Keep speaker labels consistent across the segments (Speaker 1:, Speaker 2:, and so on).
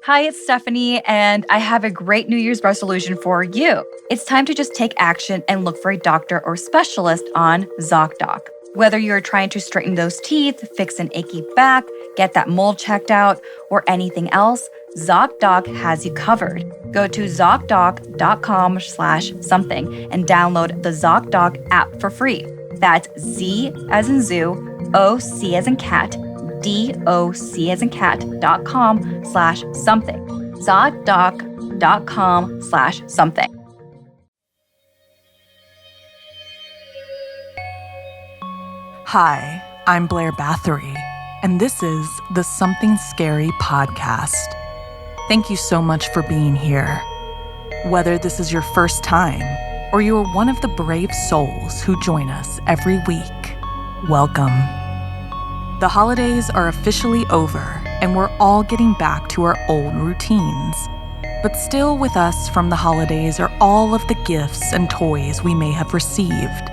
Speaker 1: Hi, it's Stephanie, and I have a great New Year's resolution for you. It's time to just take action and look for a doctor or specialist on ZocDoc. Whether you're trying to straighten those teeth, fix an achy back, get that mole checked out, or anything else, ZocDoc has you covered. Go to ZocDoc.com/something and download the ZocDoc app for free. That's Z as in zoo, O-C as in cat, DOC as in cat.com/something. ZocDoc.com/something.
Speaker 2: Hi, I'm Blair Bathory, and this is the Something Scary podcast. Thank you so much for being here. Whether this is your first time or you are one of the brave souls who join us every week, welcome. The holidays are officially over, and we're all getting back to our old routines. But still with us from the holidays are all of the gifts and toys we may have received.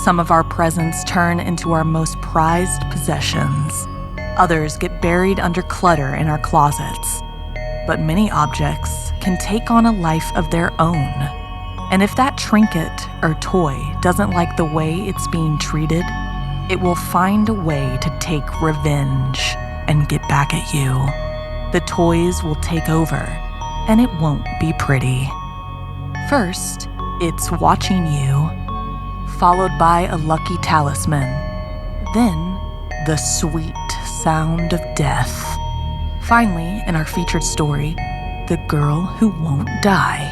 Speaker 2: Some of our presents turn into our most prized possessions. Others get buried under clutter in our closets. But many objects can take on a life of their own. And if that trinket or toy doesn't like the way it's being treated, it will find a way to take revenge and get back at you. The toys will take over, and it won't be pretty. First, it's watching you, followed by a lucky talisman, then the sweet sound of death. Finally, in our featured story, the girl who won't die.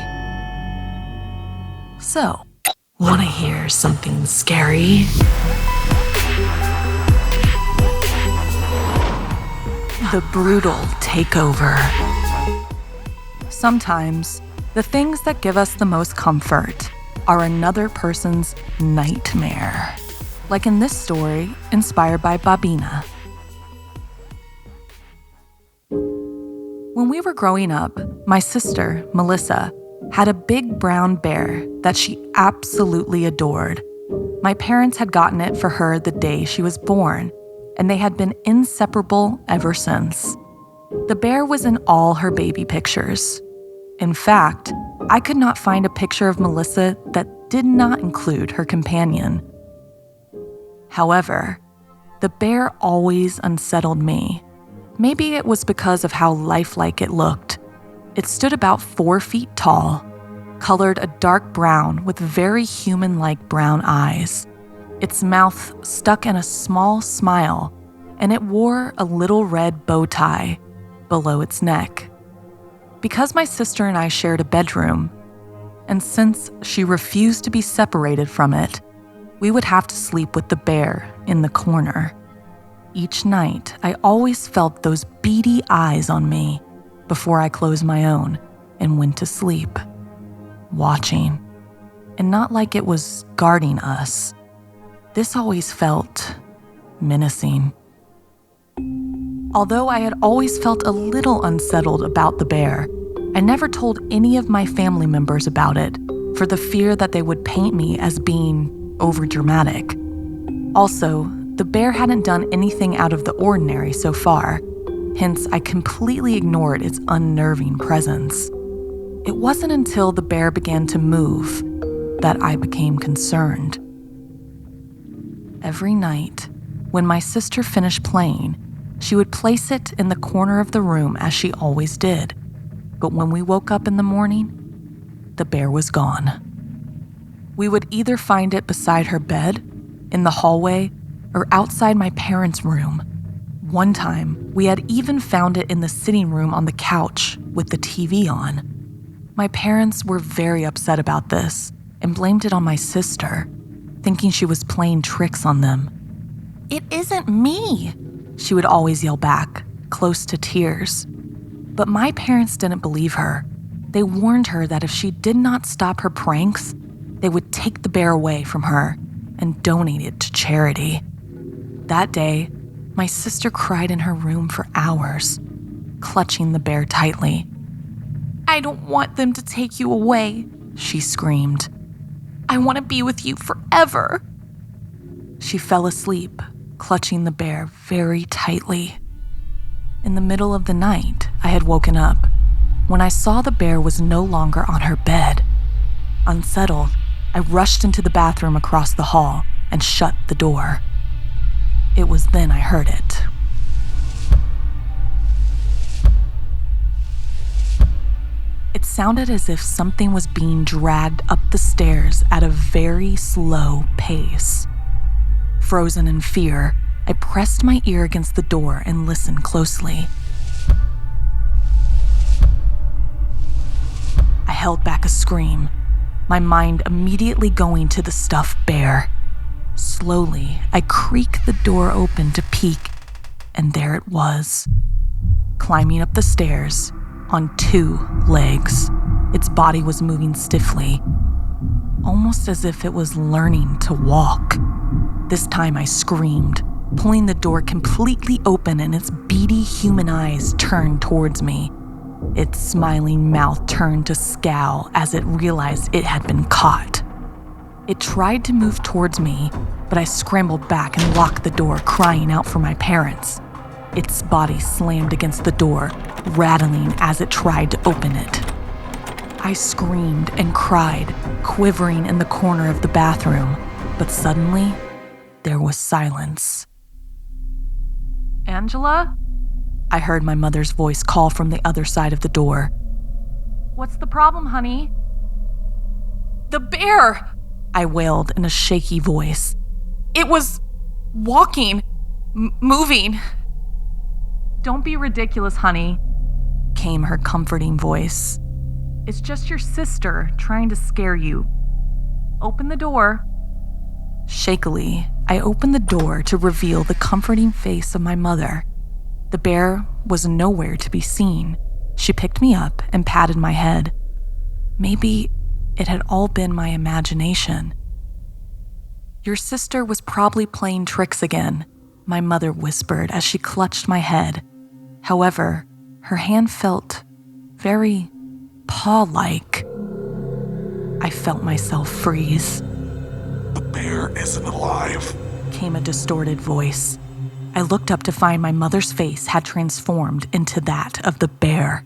Speaker 2: So, wanna hear something scary? The brutal takeover. Sometimes, the things that give us the most comfort are another person's nightmare. Like in this story, inspired by Bibiana. When we were growing up, my sister, Melissa, had a big brown bear that she absolutely adored. My parents had gotten it for her the day she was born, and they had been inseparable ever since. The bear was in all her baby pictures. In fact, I could not find a picture of Melissa that did not include her companion. However, the bear always unsettled me. Maybe it was because of how lifelike it looked. It stood about 4 feet tall, colored a dark brown with very human-like brown eyes. Its mouth stuck in a small smile, and it wore a little red bow tie below its neck. Because my sister and I shared a bedroom, and since she refused to be separated from it, we would have to sleep with the bear in the corner. Each night, I always felt those beady eyes on me before I closed my own and went to sleep, watching, and not like it was guarding us. This always felt menacing. Although I had always felt a little unsettled about the bear, I never told any of my family members about it for the fear that they would paint me as being overdramatic. Also, the bear hadn't done anything out of the ordinary so far, hence I completely ignored its unnerving presence. It wasn't until the bear began to move that I became concerned. Every night, when my sister finished playing, she would place it in the corner of the room as she always did. But when we woke up in the morning, the bear was gone. We would either find it beside her bed, in the hallway, or outside my parents' room. One time, we had even found it in the sitting room on the couch with the TV on. My parents were very upset about this and blamed it on my sister, thinking she was playing tricks on them. "It isn't me," she would always yell back, close to tears. But my parents didn't believe her. They warned her that if she did not stop her pranks, they would take the bear away from her and donate it to charity. That day, my sister cried in her room for hours, clutching the bear tightly. "I don't want them to take you away," she screamed. "I want to be with you forever." She fell asleep, clutching the bear very tightly. In the middle of the night, I had woken up when I saw the bear was no longer on her bed. Unsettled, I rushed into the bathroom across the hall and shut the door. It was then I heard it. It sounded as if something was being dragged up the stairs at a very slow pace. Frozen in fear, I pressed my ear against the door and listened closely. I held back a scream, my mind immediately going to the stuffed bear. Slowly, I creaked the door open to peek, and there it was, climbing up the stairs on 2 legs. Its body was moving stiffly, almost as if it was learning to walk. This time I screamed, pulling the door completely open, and its beady human eyes turned towards me. Its smiling mouth turned to scowl as it realized it had been caught. It tried to move towards me, but I scrambled back and locked the door, crying out for my parents. Its body slammed against the door, rattling as it tried to open it. I screamed and cried, quivering in the corner of the bathroom, but suddenly, there was silence. "Angela?" I heard my mother's voice call from the other side of the door. "What's the problem, honey?" "The bear!" I wailed in a shaky voice. "It was walking, moving." "Don't be ridiculous, honey," came her comforting voice. "It's just your sister trying to scare you. Open the door." Shakily, I opened the door to reveal the comforting face of my mother. The bear was nowhere to be seen. She picked me up and patted my head. Maybe it had all been my imagination. "Your sister was probably playing tricks again," my mother whispered as she clutched my head. However, her hand felt very paw-like. I felt myself freeze.
Speaker 3: "The bear isn't alive,"
Speaker 2: came a distorted voice. I looked up to find my mother's face had transformed into that of the bear.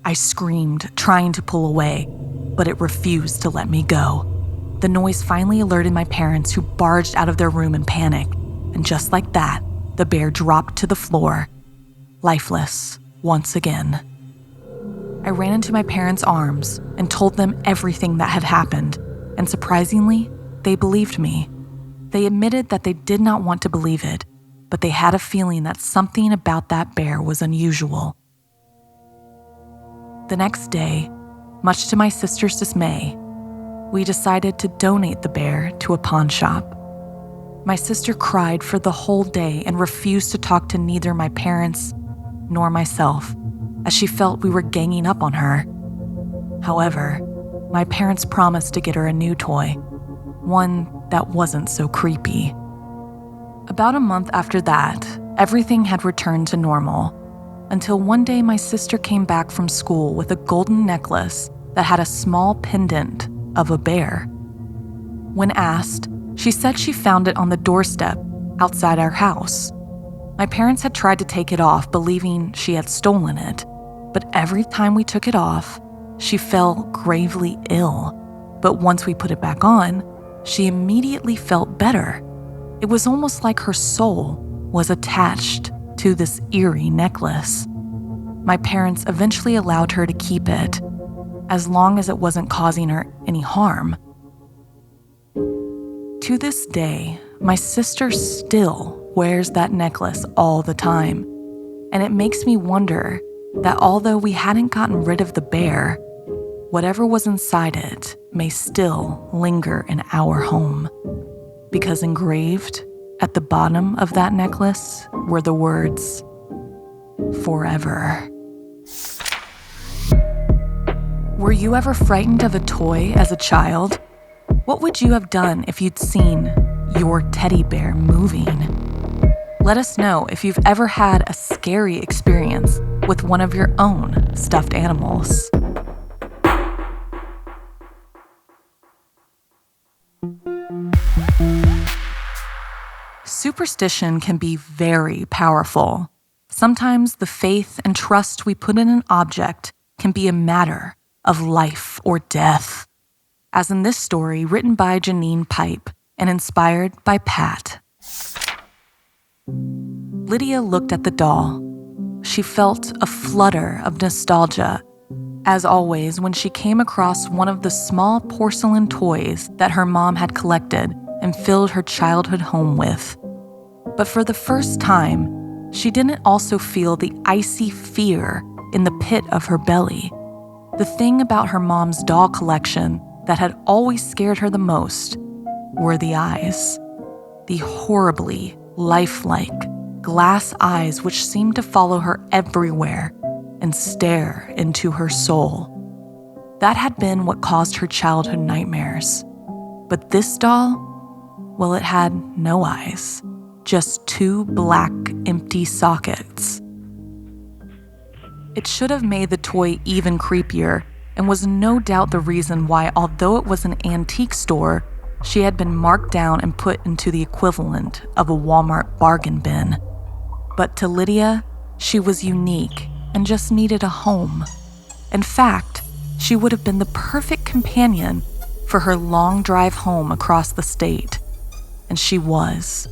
Speaker 2: I screamed, trying to pull away, but it refused to let me go. The noise finally alerted my parents, who barged out of their room in panic, and just like that, the bear dropped to the floor, lifeless once again. I ran into my parents' arms and told them everything that had happened, and surprisingly, they believed me. They admitted that they did not want to believe it, but they had a feeling that something about that bear was unusual. The next day, much to my sister's dismay, we decided to donate the bear to a pawn shop. My sister cried for the whole day and refused to talk to neither my parents nor myself, as she felt we were ganging up on her. However, my parents promised to get her a new toy, one that wasn't so creepy. About a month after that, everything had returned to normal, until one day my sister came back from school with a golden necklace that had a small pendant of a bear. When asked, she said she found it on the doorstep outside our house. My parents had tried to take it off, believing she had stolen it, but every time we took it off, she fell gravely ill. But once we put it back on, she immediately felt better. It was almost like her soul was attached to this eerie necklace. My parents eventually allowed her to keep it, as long as it wasn't causing her any harm. To this day, my sister still wears that necklace all the time, and it makes me wonder that although we hadn't gotten rid of the bear, whatever was inside it may still linger in our home, because engraved at the bottom of that necklace were the words, "Forever." Were you ever frightened of a toy as a child? What would you have done if you'd seen your teddy bear moving? Let us know if you've ever had a scary experience with one of your own stuffed animals. Superstition can be very powerful. Sometimes the faith and trust we put in an object can be a matter of life or death. As in this story written by Janine Pipe and inspired by Pat. Lydia looked at the doll. She felt a flutter of nostalgia, as always when she came across one of the small porcelain toys that her mom had collected and filled her childhood home with. But for the first time, she didn't also feel the icy fear in the pit of her belly. The thing about her mom's doll collection that had always scared her the most were the eyes. The horribly lifelike glass eyes which seemed to follow her everywhere and stare into her soul. That had been what caused her childhood nightmares. But this doll, well, it had no eyes, just two black, empty sockets. It should have made the toy even creepier and was no doubt the reason why, although it was an antique store, she had been marked down and put into the equivalent of a Walmart bargain bin. But to Lydia, she was unique and just needed a home. In fact, she would have been the perfect companion for her long drive home across the state. And she was.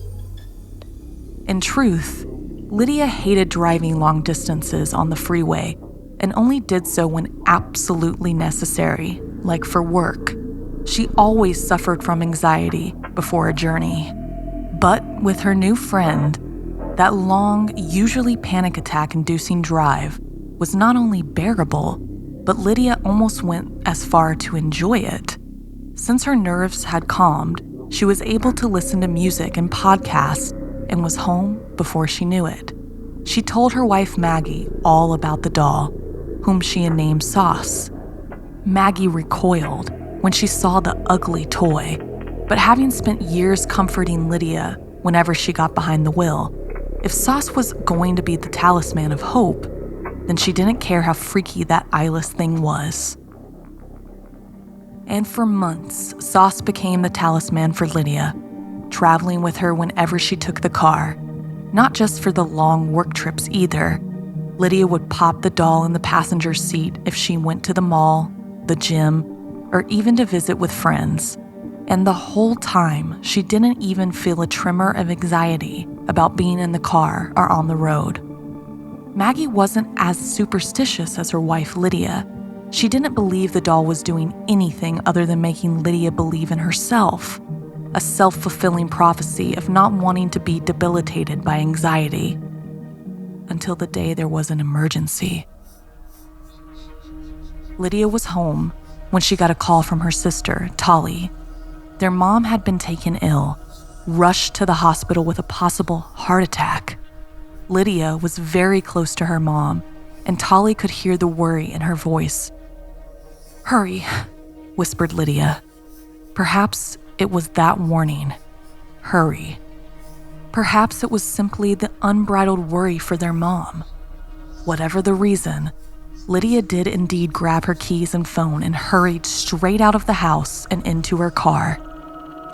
Speaker 2: In truth, Lydia hated driving long distances on the freeway and only did so when absolutely necessary, like for work. She always suffered from anxiety before a journey. But with her new friend, that long, usually panic attack-inducing drive was not only bearable, but Lydia almost went as far to enjoy it. Since her nerves had calmed, she was able to listen to music and podcasts and was home before she knew it. She told her wife Maggie all about the doll, whom she had named Sauce. Maggie recoiled when she saw the ugly toy, but having spent years comforting Lydia whenever she got behind the wheel, if Sauce was going to be the talisman of hope, then she didn't care how freaky that eyeless thing was. And for months, Sauce became the talisman for Lydia, traveling with her whenever she took the car, not just for the long work trips either. Lydia would pop the doll in the passenger seat if she went to the mall, the gym, or even to visit with friends. And the whole time, she didn't even feel a tremor of anxiety about being in the car or on the road. Maggie wasn't as superstitious as her wife Lydia. She didn't believe the doll was doing anything other than making Lydia believe in herself, a self-fulfilling prophecy of not wanting to be debilitated by anxiety. Until the day there was an emergency. Lydia was home when she got a call from her sister, Tali. Their mom had been taken ill, rushed to the hospital with a possible heart attack. Lydia was very close to her mom, and Tali could hear the worry in her voice. "Hurry," whispered Lydia. Perhaps it was that warning. Hurry. Perhaps it was simply the unbridled worry for their mom. Whatever the reason, Lydia did indeed grab her keys and phone and hurried straight out of the house and into her car.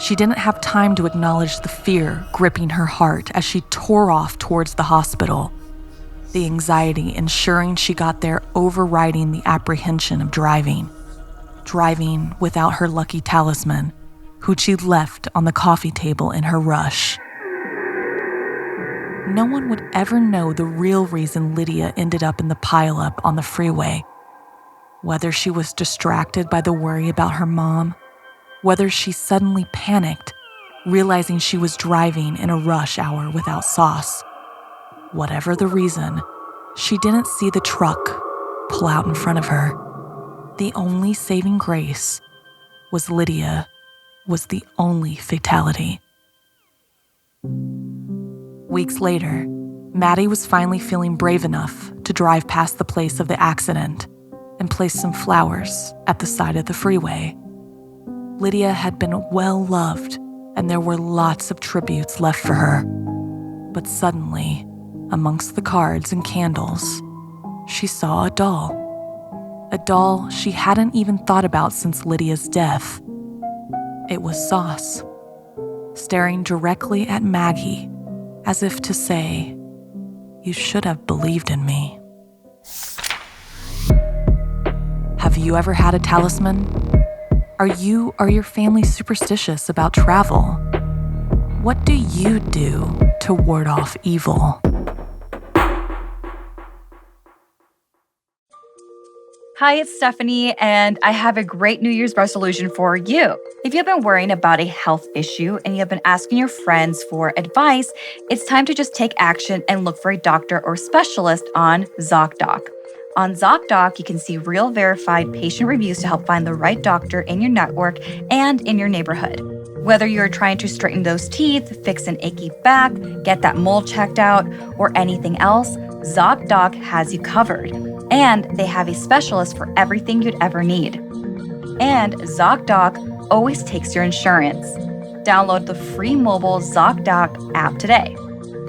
Speaker 2: She didn't have time to acknowledge the fear gripping her heart as she tore off towards the hospital, the anxiety ensuring she got there overriding the apprehension of driving without her lucky talisman, who she'd left on the coffee table in her rush. No one would ever know the real reason Lydia ended up in the pileup on the freeway. Whether she was distracted by the worry about her mom, whether she suddenly panicked, realizing she was driving in a rush hour without Sauce. Whatever the reason, she didn't see the truck pull out in front of her. The only saving grace was Lydia was the only fatality. Weeks later, Maddie was finally feeling brave enough to drive past the place of the accident and place some flowers at the side of the freeway. Lydia had been well loved, and there were lots of tributes left for her. But suddenly, amongst the cards and candles, she saw a doll. A doll she hadn't even thought about since Lydia's death. It was Sauce, staring directly at Maggie, as if to say, "You should have believed in me." Have you ever had a talisman? Are you or your family superstitious about travel? What do you do to ward off evil?
Speaker 1: Hi, it's Stephanie, and I have a great New Year's resolution for you. If you've been worrying about a health issue and you've been asking your friends for advice, it's time to just take action and look for a doctor or specialist on ZocDoc. On ZocDoc, you can see real verified patient reviews to help find the right doctor in your network and in your neighborhood. Whether you're trying to straighten those teeth, fix an achy back, get that mole checked out, or anything else, ZocDoc has you covered. And they have a specialist for everything you'd ever need. And ZocDoc always takes your insurance. Download the free mobile ZocDoc app today.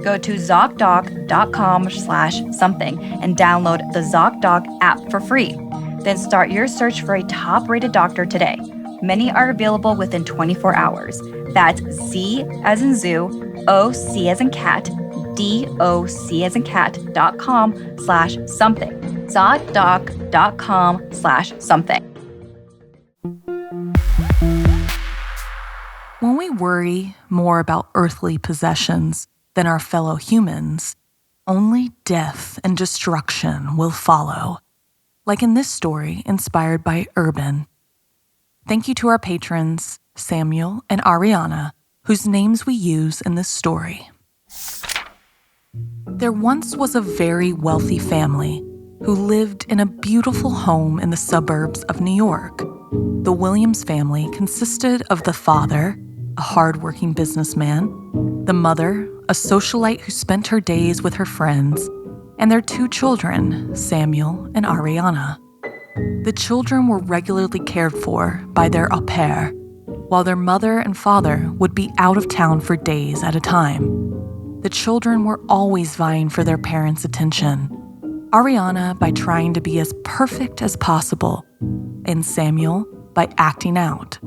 Speaker 1: Go to ZocDoc.com/something and download the ZocDoc app for free. Then start your search for a top-rated doctor today. Many are available within 24 hours. That's Z as in zoo, O-C as in cat, D-O-C as in cat.com/something. ZocDoc.com/something.
Speaker 2: When we worry more about earthly possessions than our fellow humans, only death and destruction will follow, like in this story inspired by Urban. Thank you to our patrons, Samuel and Ariana, whose names we use in this story. There once was a very wealthy family who lived in a beautiful home in the suburbs of New York. The Williams family consisted of the father, a hardworking businessman, the mother, a socialite who spent her days with her friends, and their two children, Samuel and Ariana. The children were regularly cared for by their au pair, while their mother and father would be out of town for days at a time. The children were always vying for their parents' attention. Ariana by trying to be as perfect as possible, and Samuel by acting out.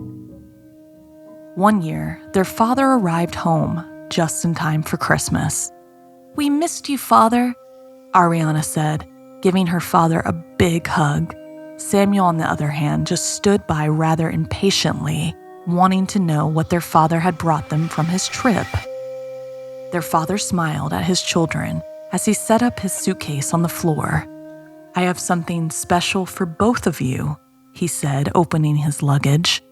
Speaker 2: One year, their father arrived home just in time for Christmas. "We missed you, Father," Ariana said, giving her father a big hug. Samuel, on the other hand, just stood by rather impatiently, wanting to know what their father had brought them from his trip. Their father smiled at his children as he set up his suitcase on the floor. "I have something special for both of you," he said, opening his luggage.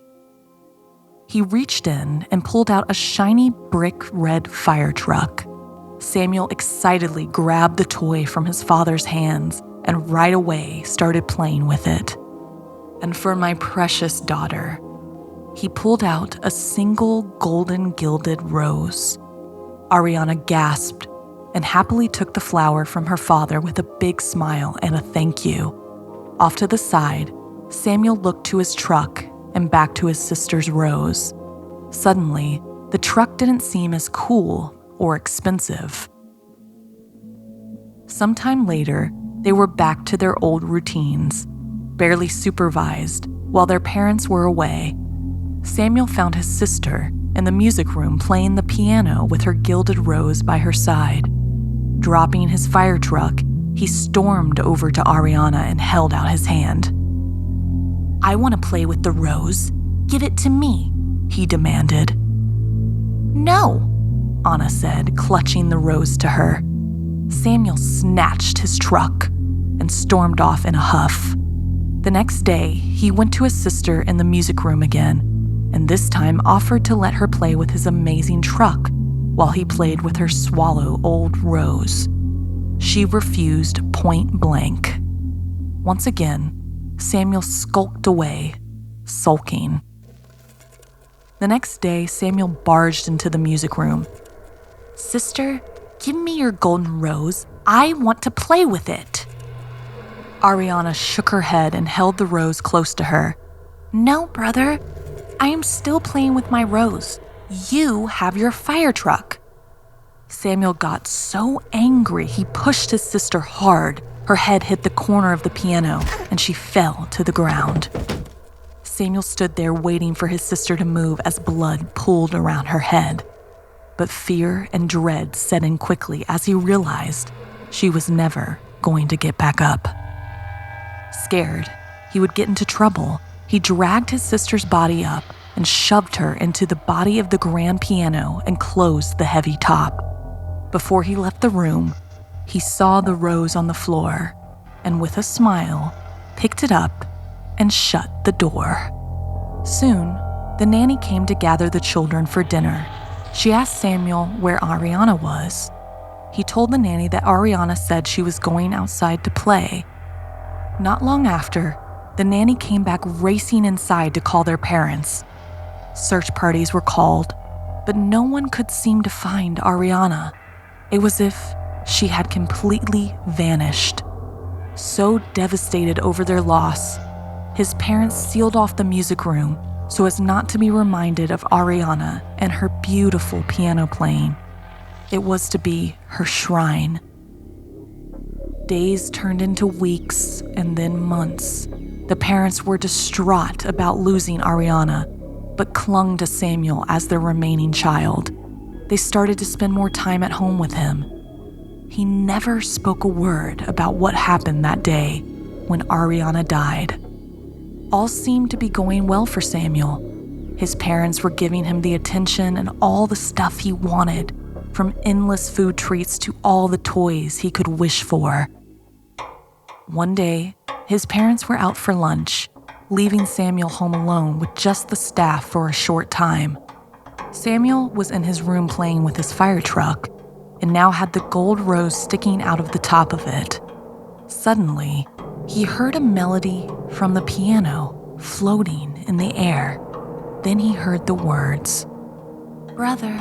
Speaker 2: He reached in and pulled out a shiny brick red fire truck. Samuel excitedly grabbed the toy from his father's hands and right away started playing with it. "And for my precious daughter," he pulled out a single golden gilded rose. Ariana gasped and happily took the flower from her father with a big smile and a thank you. Off to the side, Samuel looked to his truck and back to his sister's rose. Suddenly, the truck didn't seem as cool or expensive. Sometime later, they were back to their old routines, barely supervised, while their parents were away. Samuel found his sister in the music room playing the piano with her gilded rose by her side. Dropping his fire truck, he stormed over to Ariana and held out his hand. "I want to play with the rose. Give it to me," he demanded. "No," Anna said, clutching the rose to her. Samuel snatched his truck and stormed off in a huff. The next day, he went to his sister in the music room again, and this time offered to let her play with his amazing truck while he played with her swallow old rose. She refused point blank. Once again, Samuel skulked away, sulking. The next day, Samuel barged into the music room. "Sister, give me your golden rose. I want to play with it." Ariana shook her head and held the rose close to her. "No, brother. I am still playing with my rose. You have your fire truck." Samuel got so angry he pushed his sister hard. Her head hit the corner of the piano and she fell to the ground. Samuel stood there waiting for his sister to move as blood pooled around her head. But fear and dread set in quickly as he realized she was never going to get back up. Scared, he would get into trouble, he dragged his sister's body up and shoved her into the body of the grand piano and closed the heavy top. Before he left the room, he saw the rose on the floor and with a smile, picked it up and shut the door. Soon, the nanny came to gather the children for dinner. She asked Samuel where Ariana was. He told the nanny that Ariana said she was going outside to play. Not long after, the nanny came back racing inside to call their parents. Search parties were called, but no one could seem to find Ariana. It was as if she had completely vanished. So devastated over their loss, his parents sealed off the music room so as not to be reminded of Ariana and her beautiful piano playing. It was to be her shrine. Days turned into weeks and then months. The parents were distraught about losing Ariana, but clung to Samuel as their remaining child. They started to spend more time at home with him. He never spoke a word about what happened that day when Ariana died. All seemed to be going well for Samuel. His parents were giving him the attention and all the stuff he wanted, from endless food treats to all the toys he could wish for. One day, his parents were out for lunch, leaving Samuel home alone with just the staff for a short time. Samuel was in his room playing with his fire truck and now had the gold rose sticking out of the top of it. Suddenly, he heard a melody from the piano floating in the air. Then he heard the words, "Brother,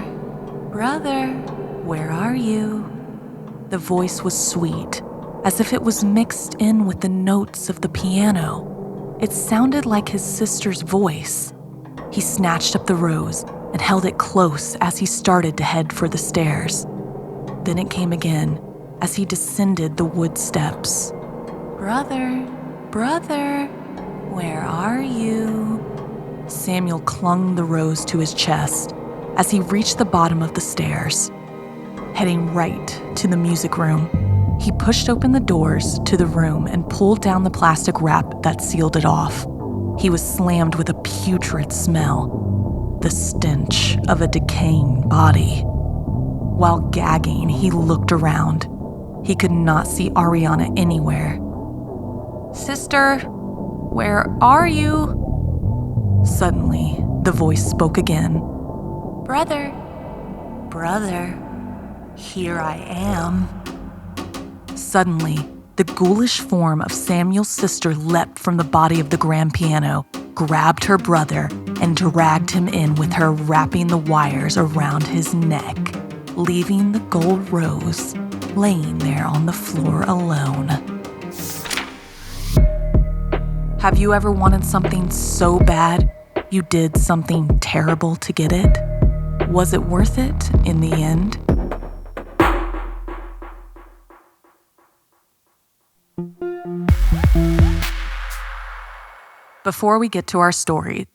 Speaker 2: brother, where are you?" The voice was sweet, as if it was mixed in with the notes of the piano. It sounded like his sister's voice. He snatched up the rose and held it close as he started to head for the stairs. Then it came again as he descended the wood steps. "Brother, brother, where are you?" Samuel clung the rose to his chest as he reached the bottom of the stairs. Heading right to the music room, he pushed open the doors to the room and pulled down the plastic wrap that sealed it off. He was slammed with a putrid smell, the stench of a decaying body. While gagging, he looked around. He could not see Ariana anywhere. "Sister, where are you?" Suddenly, the voice spoke again. "Brother, brother, here I am." Suddenly, the ghoulish form of Samuel's sister leapt from the body of the grand piano, grabbed her brother, and dragged him in with her, wrapping the wires around his neck, leaving the gold rose laying there on the floor alone. Have you ever wanted something so bad you did something terrible to get it? Was it worth it in the end? Before we get to our story,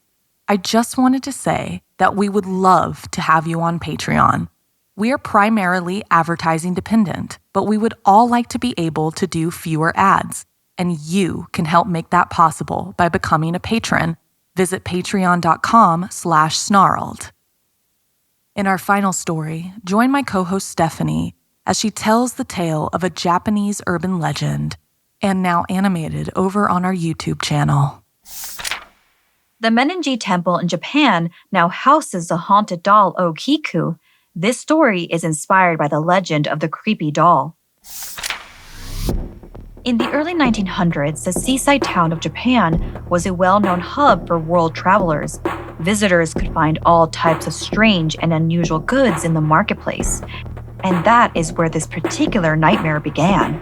Speaker 2: I just wanted to say that we would love to have you on Patreon. We are primarily advertising dependent, but we would all like to be able to do fewer ads, and you can help make that possible by becoming a patron. Visit patreon.com/snarled. In our final story, join my co-host Stephanie as she tells the tale of a Japanese urban legend, and now animated over on our YouTube channel.
Speaker 1: The Meninji Temple in Japan now houses the haunted doll Okiku. This story is inspired by the legend of the creepy doll. In the early 1900s, the seaside town of Japan was a well-known hub for world travelers. Visitors could find all types of strange and unusual goods in the marketplace. And that is where this particular nightmare began.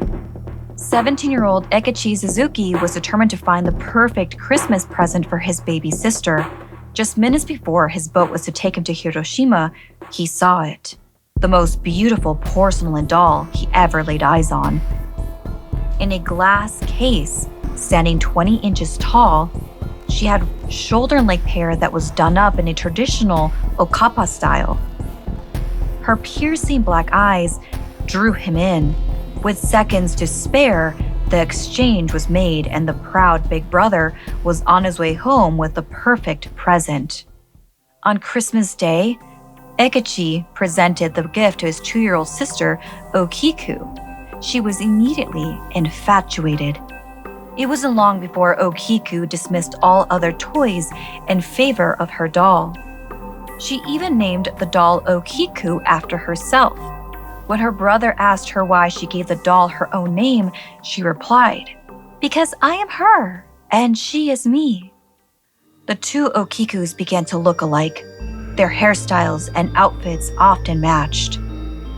Speaker 1: 17-year-old Ekichi Suzuki was determined to find the perfect Christmas present for his baby sister. Just minutes before his boat was to take him to Hiroshima, he saw it. The most beautiful porcelain doll he ever laid eyes on. In a glass case, standing 20 inches tall, she had shoulder-length hair that was done up in a traditional okappa style. Her piercing black eyes drew him in. With seconds to spare, The exchange was made, and the proud big brother was on his way home with the perfect present. On Christmas Day, Ekichi presented the gift to his 2-year-old sister, Okiku. She was immediately infatuated. It wasn't long before Okiku dismissed all other toys in favor of her doll. She even named the doll Okiku after herself. When her brother asked her why she gave the doll her own name, she replied, "Because I am her, and she is me." The two Okikus began to look alike. Their hairstyles and outfits often matched.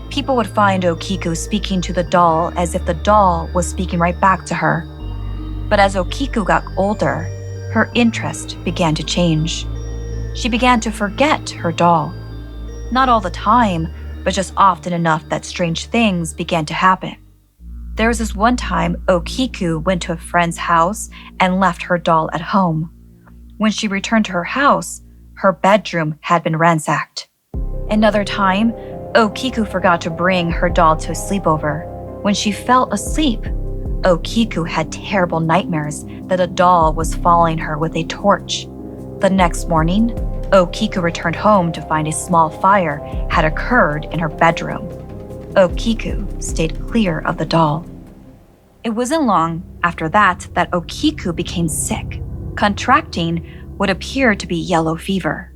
Speaker 1: People would find Okiku speaking to the doll as if the doll was speaking right back to her. But as Okiku got older, her interest began to change. She began to forget her doll. Not all the time, but just often enough that strange things began to happen. There was this one time Okiku went to a friend's house and left her doll at home. When she returned to her house, her bedroom had been ransacked. Another time, Okiku forgot to bring her doll to a sleepover. When she fell asleep, Okiku had terrible nightmares that a doll was following her with a torch. The next morning, Okiku returned home to find a small fire had occurred in her bedroom. Okiku stayed clear of the doll. It wasn't long after that Okiku became sick, contracting what appeared to be yellow fever,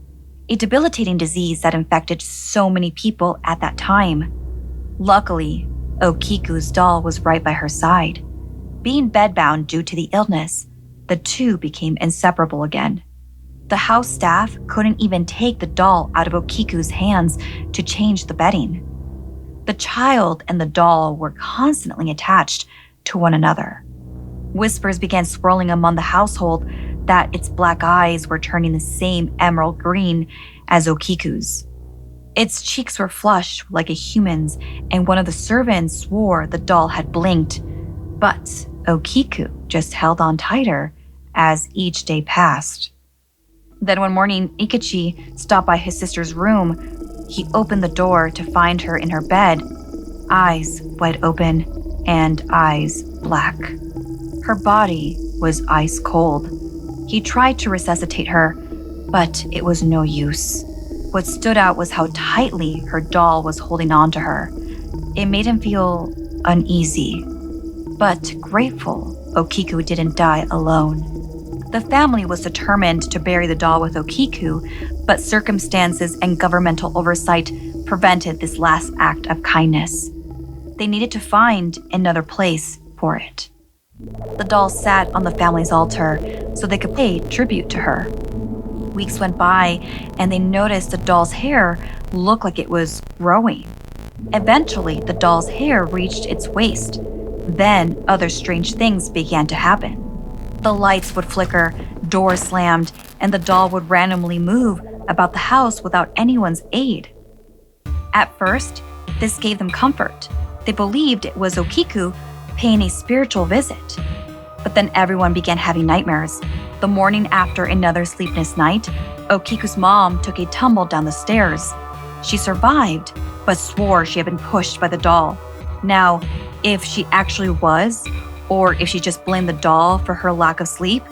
Speaker 1: a debilitating disease that infected so many people at that time. Luckily, Okiku's doll was right by her side. Being bedbound due to the illness, the two became inseparable again. The house staff couldn't even take the doll out of Okiku's hands to change the bedding. The child and the doll were constantly attached to one another. Whispers began swirling among the household that its black eyes were turning the same emerald green as Okiku's. Its cheeks were flushed like a human's, and one of the servants swore the doll had blinked. But Okiku just held on tighter as each day passed. Then one morning, Ikichi stopped by his sister's room. He opened the door to find her in her bed, eyes wide open and eyes black. Her body was ice cold. He tried to resuscitate her, but it was no use. What stood out was how tightly her doll was holding on to her. It made him feel uneasy, but grateful Okiku didn't die alone. The family was determined to bury the doll with Okiku, but circumstances and governmental oversight prevented this last act of kindness. They needed to find another place for it. The doll sat on the family's altar so they could pay tribute to her. Weeks went by, and they noticed the doll's hair looked like it was growing. Eventually, the doll's hair reached its waist. Then, other strange things began to happen. The lights would flicker, doors slammed, and the doll would randomly move about the house without anyone's aid. At first, this gave them comfort. They believed it was Okiku paying a spiritual visit. But then everyone began having nightmares. The morning after another sleepless night, Okiku's mom took a tumble down the stairs. She survived, but swore she had been pushed by the doll. Now, if she actually was, or if she just blamed the doll for her lack of sleep,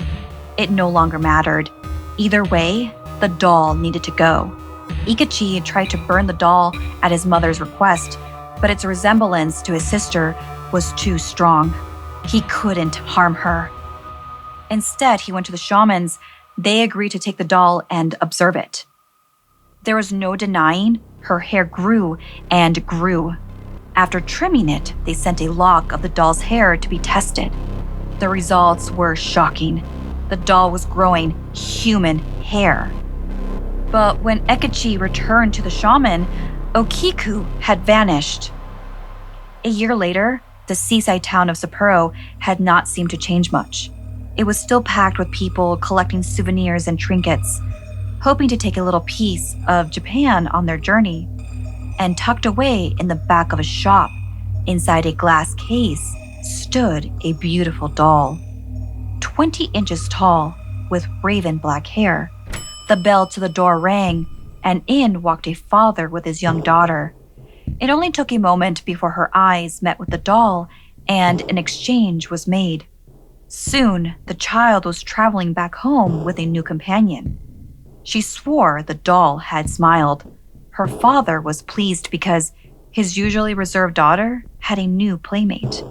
Speaker 1: it no longer mattered. Either way, the doll needed to go. Ikichi tried to burn the doll at his mother's request, but its resemblance to his sister was too strong. He couldn't harm her. Instead, he went to the shamans. They agreed to take the doll and observe it. There was no denying her hair grew and grew. After trimming it, they sent a lock of the doll's hair to be tested. The results were shocking. The doll was growing human hair. But when Ekichi returned to the shaman, Okiku had vanished. A year later, the seaside town of Sapporo had not seemed to change much. It was still packed with people collecting souvenirs and trinkets, hoping to take a little piece of Japan on their journey. And tucked away in the back of a shop, inside a glass case, stood a beautiful doll. 20 inches tall, with raven black hair. The bell to the door rang, and in walked a father with his young daughter. It only took a moment before her eyes met with the doll, and an exchange was made. Soon, the child was traveling back home with a new companion. She swore the doll had smiled. Her father was pleased because his usually reserved daughter had a new playmate.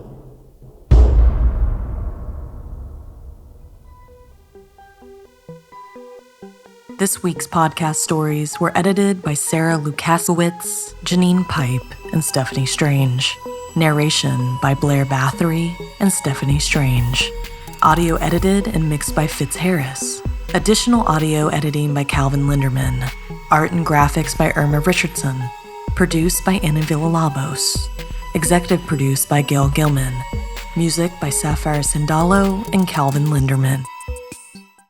Speaker 2: This week's podcast stories were edited by Sarah Lukasiewicz, Janine Pipe, and Stephanie Strange. Narration by Blair Bathory and Stephanie Strange. Audio edited and mixed by Fitz Harris. Additional audio editing by Calvin Linderman. Art and graphics by Irma Richardson. Produced by Anna Villalobos. Executive produced by Gail Gilman. Music by Sapphire Sindalo and Calvin Linderman.